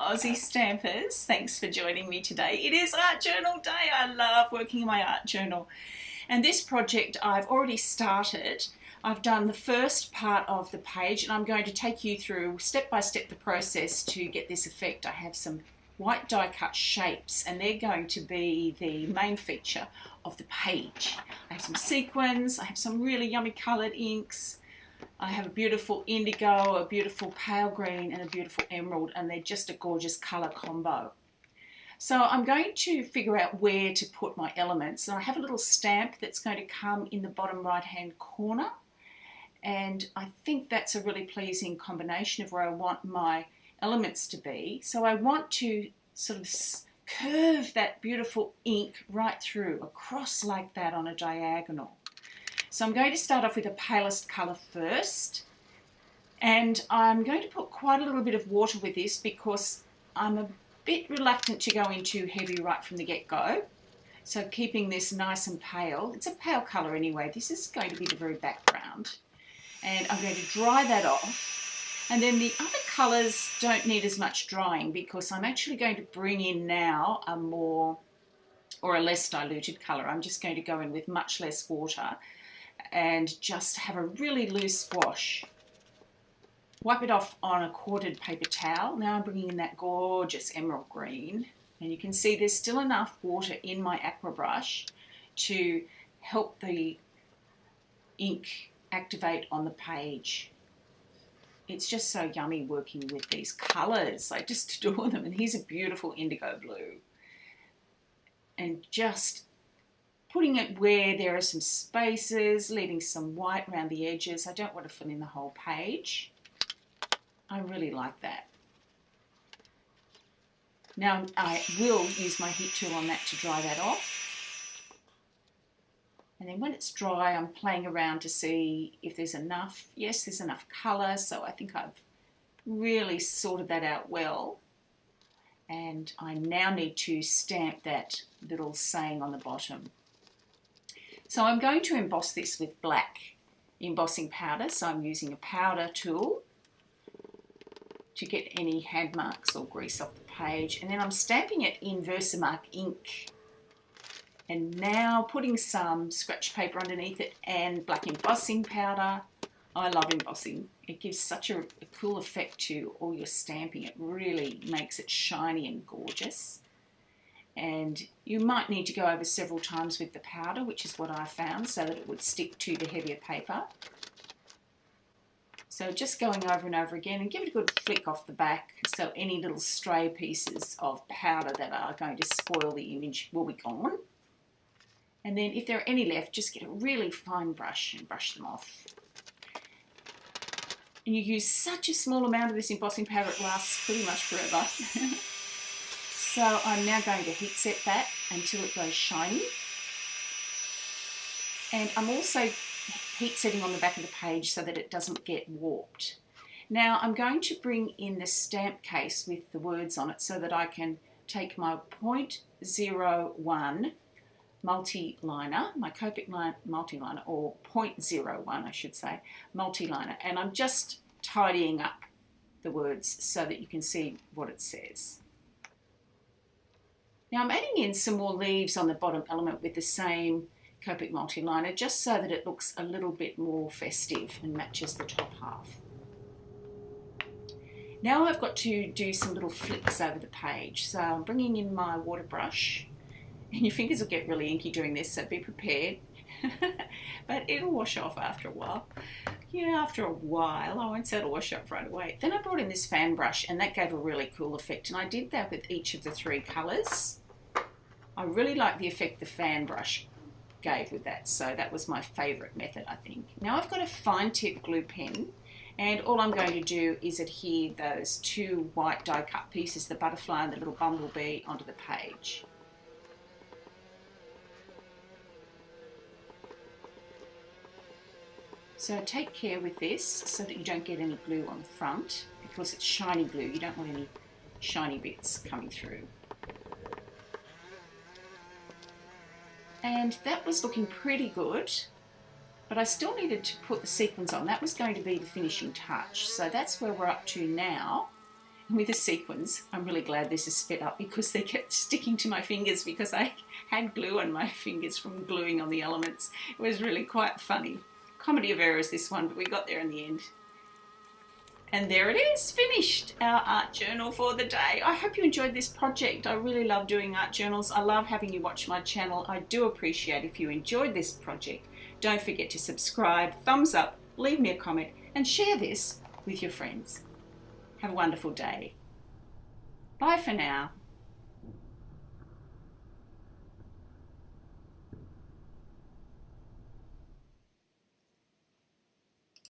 Aussie stampers, thanks for joining me today. It is art journal day. I love working in my art journal. And this project I've already started. I've done the first part of the page and I'm going to take you through step by step the process to get this effect. I have some white die cut shapes and they're going to be the main feature of the page. I have some sequins, I have some really yummy coloured inks. I have a beautiful indigo, a beautiful pale green and a beautiful emerald, and they're just a gorgeous colour combo. So I'm going to figure out where to put my elements, and I have a little stamp that's going to come in the bottom right hand corner, and I think that's a really pleasing combination of where I want my elements to be. So I want to sort of curve that beautiful ink right through, across like that on a diagonal. So I'm going to start off with the palest colour first, and I'm going to put quite a little bit of water with this because I'm a bit reluctant to go in too heavy right from the get-go. So keeping this nice and pale, it's a pale colour anyway, this is going to be the very background. And I'm going to dry that off, and then the other colours don't need as much drying because I'm actually going to bring in now a more or a less diluted colour. I'm just going to go in with much less water and just have a really loose wash. Wipe it off on a corded paper towel. Now I'm bringing in that gorgeous emerald green, and you can see there's still enough water in my aqua brush to help the ink activate on the page. It's just so yummy working with these colours. I just adore them. And here's a beautiful indigo blue. And just putting it where there are some spaces, leaving some white around the edges. I don't want to fill in the whole page. I really like that. Now I will use my heat tool on that to dry that off. And then when it's dry, I'm playing around to see if there's enough. Yes, there's enough colour, so I think I've really sorted that out well. And I now need to stamp that little saying on the bottom. So I'm going to emboss this with black embossing powder. So I'm using a powder tool to get any hand marks or grease off the page. And then I'm stamping it in Versamark ink. And now putting some scratch paper underneath it and black embossing powder. I love embossing. It gives such a cool effect to all your stamping. It really makes it shiny and gorgeous. And you might need to go over several times with the powder, which is what I found, so that it would stick to the heavier paper. So just going over and over again, and give it a good flick off the back so any little stray pieces of powder that are going to spoil the image will be gone. And then if there are any left, just get a really fine brush and brush them off. And you use such a small amount of this embossing powder, it lasts pretty much forever. So I'm now going to heat set that until it goes shiny. And I'm also heat setting on the back of the page so that it doesn't get warped. Now I'm going to bring in the stamp case with the words on it so that I can take my 0.01 multi-liner, my Copic multi-liner, or 0.01 I should say, multi-liner, and I'm just tidying up the words so that you can see what it says. Now I'm adding in some more leaves on the bottom element with the same Copic multi-liner just so that it looks a little bit more festive and matches the top half. Now I've got to do some little flicks over the page, so I'm bringing in my water brush, and your fingers will get really inky doing this, so be prepared. But it'll wash off after a while. Yeah, after a while. I won't say it'll wash up right away. Then I brought in this fan brush and that gave a really cool effect, and I did that with each of the three colours. I really like the effect the fan brush gave with that, so that was my favourite method, I think. Now I've got a fine tip glue pen, and all I'm going to do is adhere those two white die cut pieces, the butterfly and the little bumblebee, onto the page. So take care with this so that you don't get any glue on the front, because it's shiny glue, you don't want any shiny bits coming through. And that was looking pretty good, but I still needed to put the sequins on. That was going to be the finishing touch. So that's where we're up to now. with the sequins. I'm really glad this is sped up because they kept sticking to my fingers because I had glue on my fingers from gluing on the elements. It was really quite funny. Comedy of errors, this one, but we got there in the end. And there it is, finished, our art journal for the day. I hope you enjoyed this project. I really love doing art journals. I love having you watch my channel. I do appreciate if you enjoyed this project. Don't forget to subscribe, thumbs up, leave me a comment, and share this with your friends. Have a wonderful day. Bye for now.